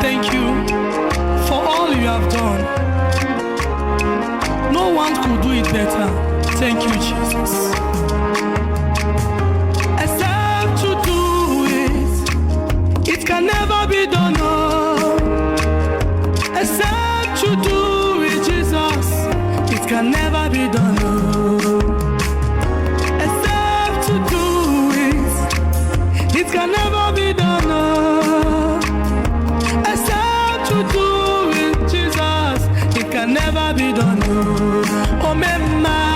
thank you for all you have done. No one could do it better. Thank you, Jesus. Except you do it, it can never be done. No. Except you do it, Jesus, it can never be done. No. Except you do it, it can never be done. No. Except you do it, Jesus, it can never be done. No. Omechalu.